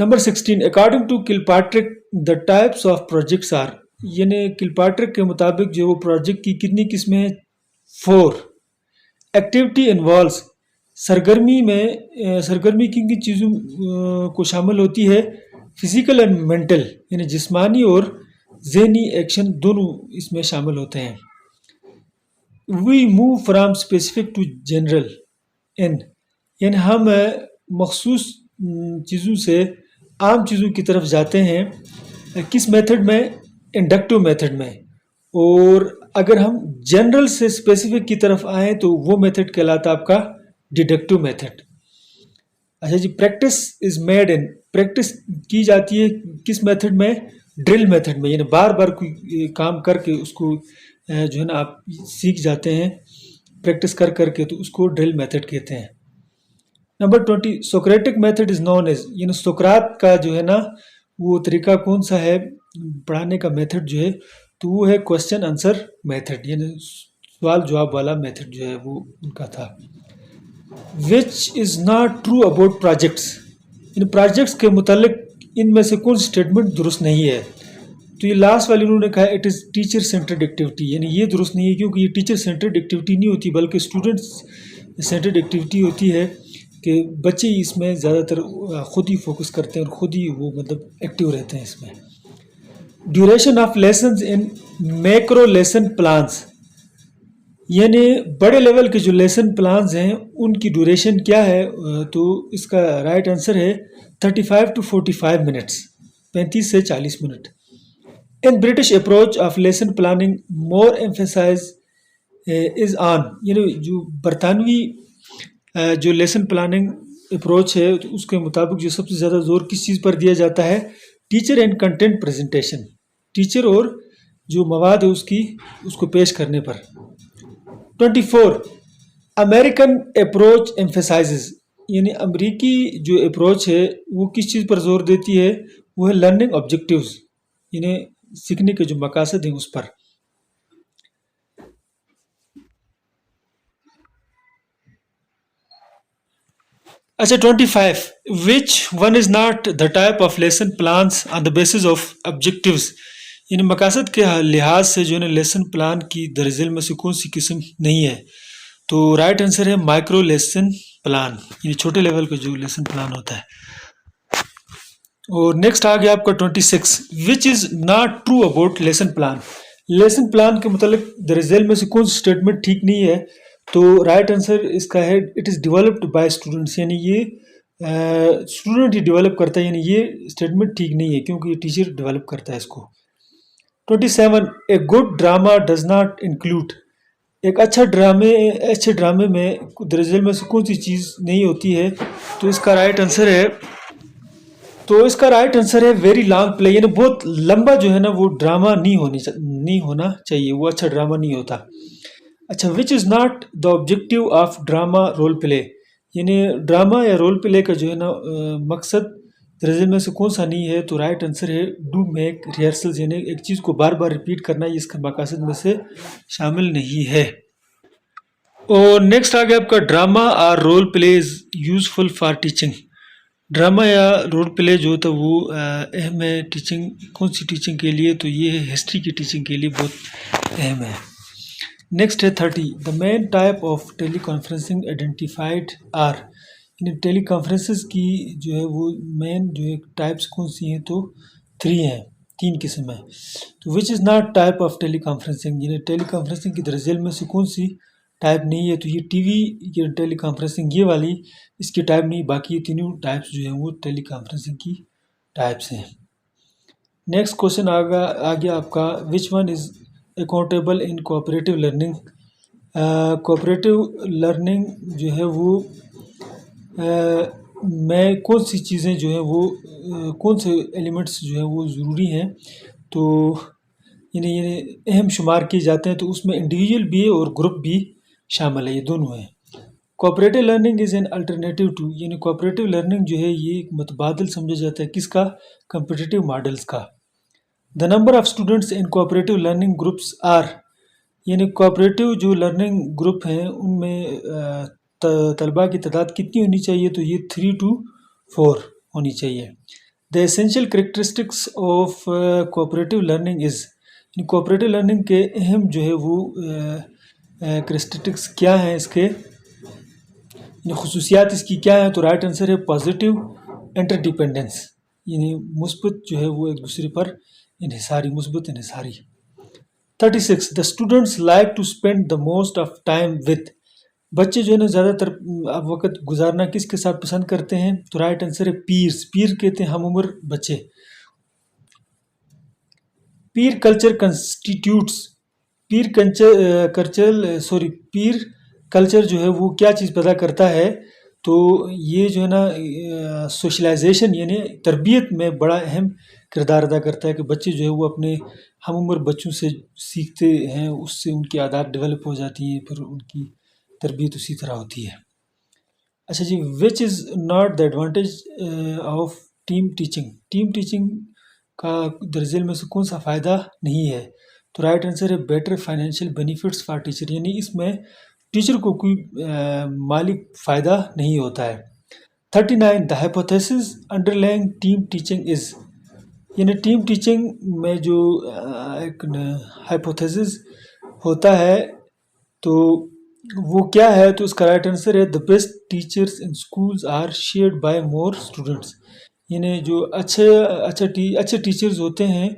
Number 16 according to Kilpatrick the types of projects are, یعنی Kilpatrick کے مطابق جو وہ پروجیکٹ کی کتنی قسمیں ہیں؟ 4. ایکٹیویٹی انوالوز، سرگرمی کن کن چیزوں کو شامل ہوتی ہے؟ فزیکل اینڈ مینٹل، یعنی جسمانی اور ذہنی ایکشن دونوں اس میں شامل ہوتے ہیں۔ We move from specific to general in, یعنی ہم مخصوص چیزوں سے عام چیزوں کی طرف جاتے ہیں، کس میتھڈ میں؟ انڈکٹیو میتھڈ میں۔ اور اگر ہم جنرل سے اسپیسیفک کی طرف آئیں تو وہ میتھڈ کہلاتا ہے آپ کا ڈیڈکٹیو میتھڈ۔ اچھا جی، practice is made in, practice کی جاتی ہے کس میتھڈ میں؟ ڈرل میتھڈ میں، یعنی بار بار کوئی کام کر کے اس کو جو ہے نا آپ سیکھ جاتے ہیں پریکٹس کر کر کے، تو اس کو ڈرل میتھڈ کہتے ہیں۔ Number 20 Socratic method is known as, یعنی سقراط کا جو ہے نا وہ طریقہ کون سا ہے پڑھانے کا میتھڈ جو ہے؟ تو وہ ہے کوشچن آنسر میتھڈ، یعنی سوال جواب والا میتھڈ جو ہے وہ ان کا تھا۔ Which is not true about projects, ان پروجیکٹس کے متعلق ان میں سے کون سی اسٹیٹمنٹ درست نہیں ہے؟ تو یہ لاسٹ والی انہوں نے کہا it is teacher centred activity, یعنی یہ درست نہیں ہے کیونکہ یہ ٹیچر سینٹرڈ ایکٹیویٹی نہیں ہوتی بلکہ اسٹوڈنٹس سینٹرڈ ایکٹیویٹی ہوتی ہے، کہ بچے اس میں زیادہ تر خود ہی فوکس کرتے ہیں اور خود ہی وہ مطلب ایکٹیو رہتے ہیں اس میں۔ Duration of lessons in macro lesson plans, یعنی بڑے لیول کے جو لیسن پلانز ہیں ان کی ڈیوریشن کیا ہے؟ تو اس کا رائٹ آنسر ہے 35 to 45 منٹس، 35 سے 40 minute. In British approach of lesson planning more emphasize is on, یعنی جو برطانوی جو لیسن پلاننگ اپروچ ہے اس کے مطابق جو سب سے زیادہ زور کس چیز پر دیا جاتا ہے؟ Teacher and content presentation, teacher اور جو مواد ہے اس کو پیش کرنے پر۔ 24 امریکن اپروچ ایمفیسائزز، یعنی امریکی جو اپروچ ہے وہ کس چیز پر زور دیتی ہے؟ وہ ہے لرننگ آبجیکٹیوز، یعنی سیکھنے کے جو مقاصد ہیں اس پر۔ اچھا 25 which one is not the type of lesson plans on the basis of objectives, یعنی مقاصد کے لحاظ سے جو ہے نا لیسن پلان کی درج ذیل میں سے کون سی قسم نہیں ہے؟ تو رائٹ آنسر ہے مائکرو لیسن پلان، یعنی چھوٹے لیول کا جو لیسن پلان ہوتا ہے۔ اور نیکسٹ آ گیا آپ کا 26 which is not true about lesson plan, lesson plan کے متعلق درج ذیل میں سے کون سی اسٹیٹمنٹ ٹھیک نہیں ہے؟ تو رائٹ آنسر اس کا ہے it is developed by students, یعنی یہ اسٹوڈنٹ ہی ڈیولپ کرتا ہے، یعنی یہ اسٹیٹمنٹ ٹھیک نہیں ہے کیونکہ یہ ٹیچر ڈیولپ کرتا ہے اس کو۔ 27 a good drama does not include, ایک اچھے ڈرامے میں درج ذیل میں سے کون سی چیز نہیں ہوتی ہے؟ تو اس کا رائٹ آنسر ہے ویری لانگ پلے، یعنی بہت لمبا جو ہے نا وہ ڈراما نہیں ہونا چاہیے، وہ اچھا ڈراما نہیں ہوتا۔ اچھا which is not the objective of drama role play, یعنی ڈراما یا رول پلے کا جو ہے نا مقصد درج ذیل میں سے کون سا نہیں ہے؟ تو رائٹ آنسر ہے ڈو میک ریہرسلز، یعنی ایک چیز کو بار بار ریپیٹ کرنا، یہ اس کے مقاصد میں سے شامل نہیں ہے۔ اور نیکسٹ آ گیا آپ کا ڈراما اور role play is useful for teaching, drama یا رول پلے جو ہوتا ہے وہ اہم ہے کون سی ٹیچنگ کے لیے؟ تو یہ ہسٹری کی ٹیچنگ کے لیے بہت اہم ہے۔ نیکسٹ ہے 30 the main type of teleconferencing identified are, یعنی ٹیلی کانفرنسز کی جو ہے وہ مین جو ہے ٹائپس کون سی ہیں؟ تو 3 ہیں، 3 قسم ہیں۔ تو which is not type of teleconferencing, یعنی ٹیلی کانفرنسنگ کی درج ذیل میں سے کون سی ٹائپ نہیں ہے؟ تو یہ ٹی وی ٹیلی کانفرنسنگ یہ والی اس کی ٹائپ نہیں، باقی یہ تینوں ٹائپس جو ہیں وہ ٹیلی کانفرنسنگ کی ٹائپس ہیں۔ نیکسٹ کوشچن آ گیا آپ کا which one is accountable in cooperative learning, cooperative learning جو ہے وہ میں کون سی چیزیں جو ہیں وہ کون سے ایلیمنٹس جو ہیں وہ ضروری ہیں؟ تو یعنی اہم شمار کیے جاتے ہیں، تو اس میں انڈیویجول بھی ہے اور گروپ بھی شامل ہے، یہ دونوں ہیں۔ Cooperative learning is an alternative to, یعنی کوآپریٹیو لرننگ جو ہے یہ ایک متبادل سمجھا جاتا ہے کس کا؟ کمپٹیٹیو ماڈلز کا۔ The number of students in cooperative learning groups are, یعنی کوآپریٹیو جو لرننگ گروپ ہیں ان میں طلباء کی تعداد کتنی ہونی چاہیے؟ تو یہ 3 to 4 ہونی چاہیے۔ The essential characteristics of cooperative learning is, cooperative learning کے اہم جو ہے وہ کریکٹرسٹکس کیا ہیں، اس کے خصوصیات اس کی کیا ہیں؟ تو رائٹ آنسر ہے پازیٹیو انٹر ڈیپینڈنس، یعنی مثبت جو ہے وہ ایک دوسرے پر انحصاری، مثبت انحصاری۔ 36 the students like to spend the most of time with, بچے جو ہے نا زیادہ تر وقت گزارنا کس کے ساتھ پسند کرتے ہیں؟ تو رائٹ آنسر ہے پیئرس، پیر کہتے ہیں ہم عمر بچے۔ پیر کلچر کنسٹیٹیوٹس، پیر کلچر جو ہے وہ کیا چیز پیدا کرتا ہے؟ تو یہ جو ہے نا سوشلائزیشن یعنی تربیت میں بڑا اہم کردار ادا کرتا ہے، کہ بچے جو ہے وہ اپنے ہم عمر بچوں سے سیکھتے ہیں، اس سے ان کی عادات ڈیولپ ہو جاتی ہیں، پھر ان کی تربیت اسی طرح ہوتی ہے۔ اچھا جی، which is not the advantage of team teaching, team teaching کا درجل میں سے کون سا فائدہ نہیں ہے؟ تو رائٹ آنسر ہے better financial benefits for teacher, یعنی اس میں ٹیچر کو کوئی مالی فائدہ نہیں ہوتا ہے۔ 39 the hypothesis underlying team teaching is, یعنی ٹیم ٹیچنگ میں جو ایک ہائپوتھیسس ہوتا ہے تو وہ کیا ہے؟ تو اس کا رائٹ آنسر ہے the best teachers in schools are shared by more students, یعنی جو اچھے ٹیچرز ہوتے ہیں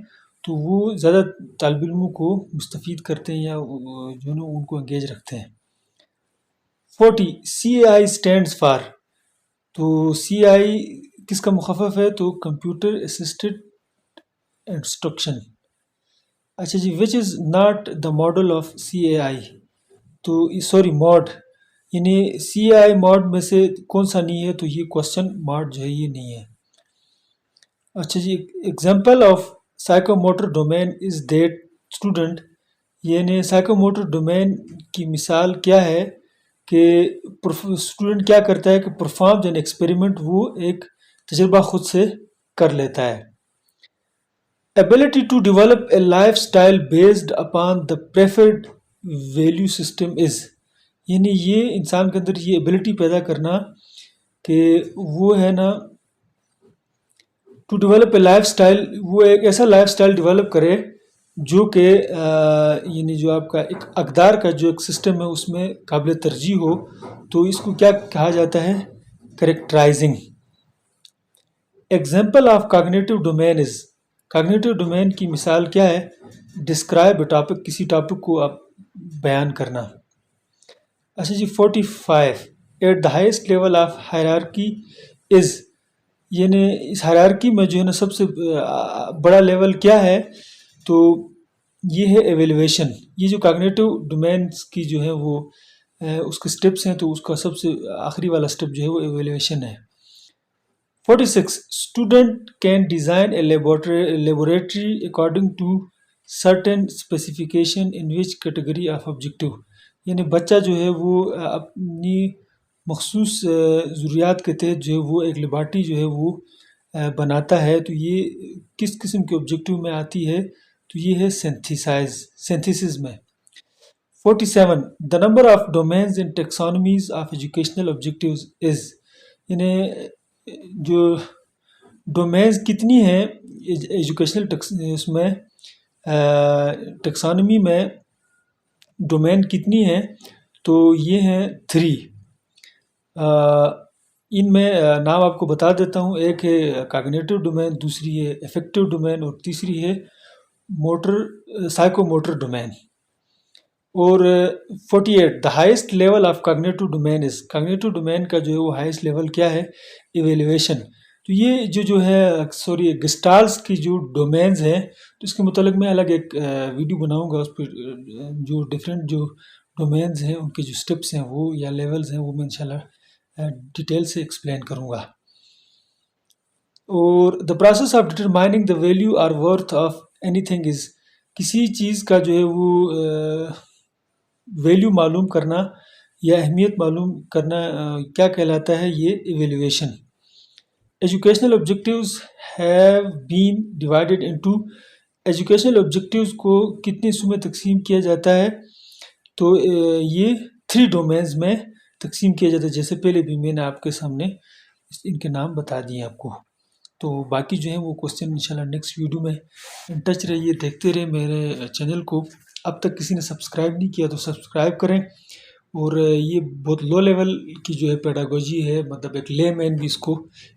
تو وہ زیادہ طالب علموں کو مستفید کرتے ہیں، یا جو ہے نا ان کو انگیج رکھتے ہیں۔ 40 CAI اسٹینڈس فار، تو CAI کس کا مخفف ہے؟ تو کمپیوٹر اسسٹڈ انسٹرکشن۔ اچھا جی، which is not the model of CAI، تو سوری ماڈ، یعنی CAI ماڈ میں سے کون سا نہیں ہے؟ تو یہ کوشچن ماڈ جو ہے یہ نہیں ہے۔ اچھا جی، example of psychomotor domain is that student, یعنی سائیکو موٹر ڈومین کی مثال کیا ہے؟ کہ اسٹوڈنٹ کیا کرتا ہے کہ پرفارم این ایکسپیریمنٹ، وہ ایک تجربہ خود سے کر لیتا ہے۔ Ability to develop a life style based upon the preferred value system is, یعنی یہ انسان کے اندر یہ ایبلٹی پیدا کرنا کہ وہ ہے نا to develop a life style, وہ ایک ایسا لائف اسٹائل ڈیولپ کرے جو کہ یعنی جو آپ کا ایک اقدار کا جو ایک سسٹم ہے اس میں قابل ترجیح ہو، تو اس کو کیا کہا جاتا ہے؟ Characterising. Example of cognitive domain is, cognitive domain کی مثال کیا ہے؟ ڈسکرائب اے ٹاپک، کسی ٹاپک کو آپ بیان کرنا۔ اچھا جی، 45 at the highest level of hierarchy is, یعنی اس ہائرارکی میں جو ہے نا سب سے بڑا لیول کیا ہے؟ تو یہ ہے ایویلویشن، یہ جو کاگنیٹو ڈومینس کی جو ہے وہ اس کے سٹیپس ہیں، تو اس کا سب سے آخری والا سٹیپ جو ہے وہ ایویلویشن ہے۔ 46 student can design a laboratory according to certain specification in which category of objective, یعنی بچہ جو ہے وہ اپنی مخصوص ضروریات کے تحت جو ہے وہ ایک لیبارٹری جو ہے وہ بناتا ہے، تو یہ کس قسم کے آبجیکٹیو میں آتی ہے؟ تو یہ ہے سینتھیسز میں۔ 47 the number of domains in taxonomies of educational objectives is, یعنی جو ڈومینز کتنی ہیں ایجوکیشنل اس میں ٹیکسانومی میں ڈومین کتنی ہیں؟ تو یہ ہیں 3۔ ان میں نام آپ کو بتا دیتا ہوں، ایک ہے کاگنیٹو ڈومین، دوسری ہے افیکٹو ڈومین، اور تیسری ہے سائیکو موٹر ڈومین۔ اور 48 دا highest level of cognitive domain is, cognitive domain کا جو ہے وہ ہائیسٹ لیول کیا ہے؟ ایویلویشن۔ تو یہ جو ہے گسٹالس کی جو ڈومینز ہیں، تو اس کے متعلق میں الگ ایک ویڈیو بناؤں گا، اس پہ جو ڈفرینٹ جو ڈومینز ہیں ان کے جو سٹیپس ہیں وہ یا لیولز ہیں وہ میں انشاءاللہ ڈیٹیل سے ایکسپلین کروں گا۔ اور the process of determining the value or worth of anything is, کسی چیز کا جو ہے وہ ویلیو معلوم کرنا یا اہمیت معلوم کرنا کیا کہلاتا ہے؟ یہ evaluation. Educational objectives have been divided into, educational objectives کو کتنے حصوں میں تقسیم کیا جاتا ہے؟ تو یہ 3 ڈومینز میں تقسیم کیا جاتا ہے، جیسے پہلے بھی میں نے آپ کے سامنے ان کے نام بتا دیے آپ کو۔ تو باقی جو ہیں وہ کوسچن انشاءاللہ نیکسٹ ویڈیو میں ان ٹچ رہیے، دیکھتے رہے میرے چینل کو۔ اب تک کسی نے سبسکرائب نہیں کیا تو سبسکرائب کریں، اور یہ بہت لو لیول کی جو ہے پیڈاگوجی ہے، مطلب ایک لے مین بھی اس کو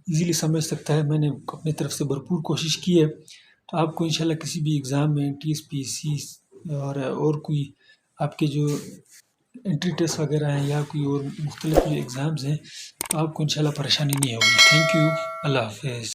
ایزیلی سمجھ سکتا ہے۔ میں نے اپنی طرف سے بھرپور کوشش کی ہے، تو آپ کو انشاءاللہ کسی بھی ایگزام میں TSPSC اور کوئی آپ کے جو انٹری ٹیسٹ وغیرہ ہیں یا کوئی اور مختلف جو ایگزامز ہیں، تو آپ کو انشاءاللہ پریشانی نہیں ہوگی۔ تھینک یو، اللہ حافظ۔